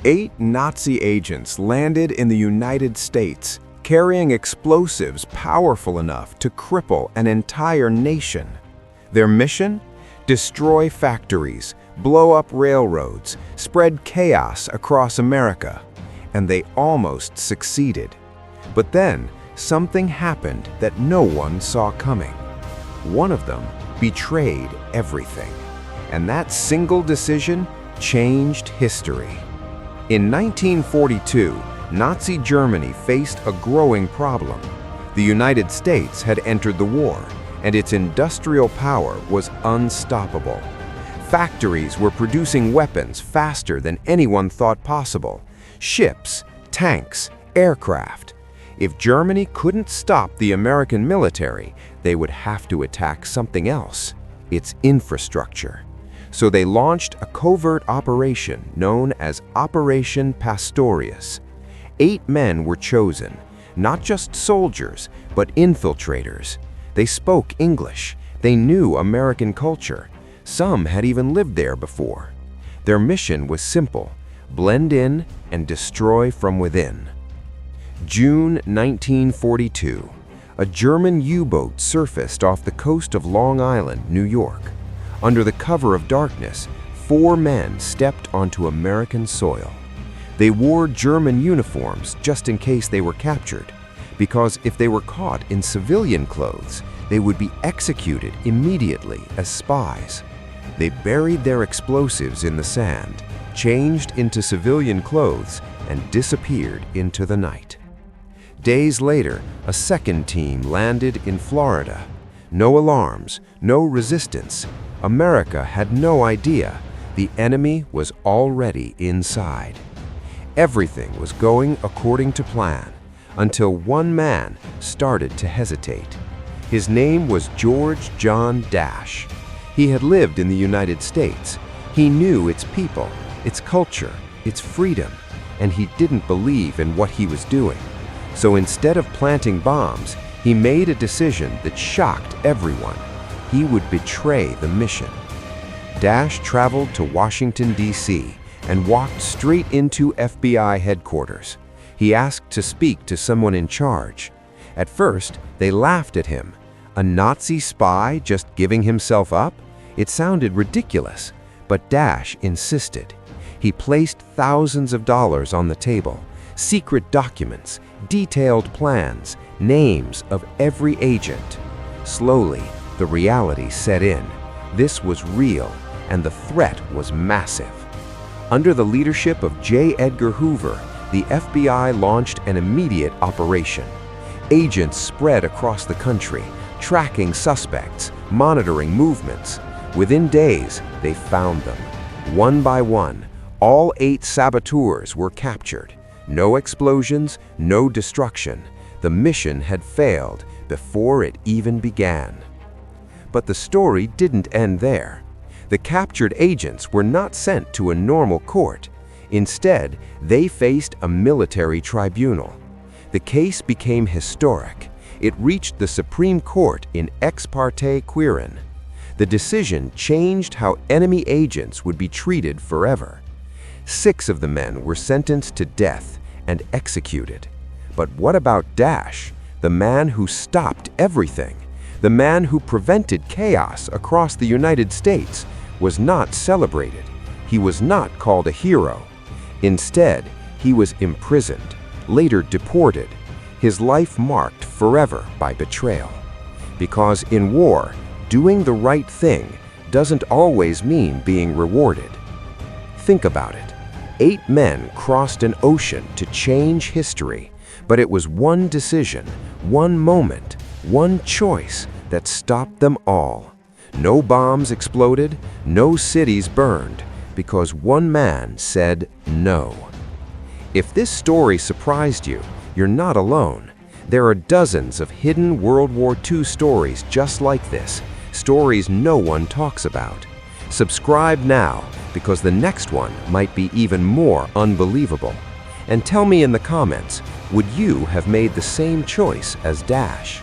8 Nazi agents landed in the United States, carrying explosives powerful enough to cripple an entire nation. Their mission? Destroy factories, blow up railroads, spread chaos across America. And they almost succeeded. But then, something happened that no one saw coming. One of them betrayed everything. And that single decision changed history. In 1942, Nazi Germany faced a growing problem. The United States had entered the war, and its industrial power was unstoppable. Factories were producing weapons faster than anyone thought possible. Ships, tanks, aircraft. If Germany couldn't stop the American military, they would have to attack something else, its infrastructure. So they launched a covert operation known as Operation Pastorius. 8 men were chosen, not just soldiers, but infiltrators. They spoke English. They knew American culture. Some had even lived there before. Their mission was simple: blend in and destroy from within. June 1942, a German U-boat surfaced off the coast of Long Island, New York. Under the cover of darkness, 4 men stepped onto American soil. They wore German uniforms just in case they were captured, because if they were caught in civilian clothes, they would be executed immediately as spies. They buried their explosives in the sand, changed into civilian clothes, and disappeared into the night. Days later, a second team landed in Florida. No alarms, no resistance. America had no idea. The enemy was already inside. Everything was going according to plan, until one man started to hesitate. His name was George John Dash. He had lived in the United States. He knew its people, its culture, its freedom, and he didn't believe in what he was doing. So instead of planting bombs, he made a decision that shocked everyone. He would betray the mission. Dash traveled to Washington, D.C., and walked straight into FBI headquarters. He asked to speak to someone in charge. At first, they laughed at him. A Nazi spy just giving himself up? It sounded ridiculous, but Dash insisted. He placed thousands of dollars on the table, secret documents, detailed plans, names of every agent. Slowly, the reality set in. This was real, and the threat was massive. Under the leadership of J. Edgar Hoover, the FBI launched an immediate operation. Agents spread across the country, tracking suspects, monitoring movements. Within days, they found them. One by one, all 8 saboteurs were captured. No explosions, no destruction. The mission had failed before it even began. But the story didn't end there. The captured agents were not sent to a normal court. Instead, they faced a military tribunal. The case became historic. It reached the Supreme Court in ex parte Quirin. The decision changed how enemy agents would be treated forever. 6 of the men were sentenced to death and executed. But what about Dash, the man who stopped everything? The man who prevented chaos across the United States was not celebrated. He was not called a hero. Instead, he was imprisoned, later deported, his life marked forever by betrayal. Because in war, doing the right thing doesn't always mean being rewarded. Think about it. 8 men crossed an ocean to change history, but it was one decision, one moment, one choice that stopped them all. No bombs exploded, no cities burned, because one man said no. If this story surprised you, you're not alone. There are dozens of hidden World War II stories just like this, stories no one talks about. Subscribe now, because the next one might be even more unbelievable. And tell me in the comments, would you have made the same choice as Dash?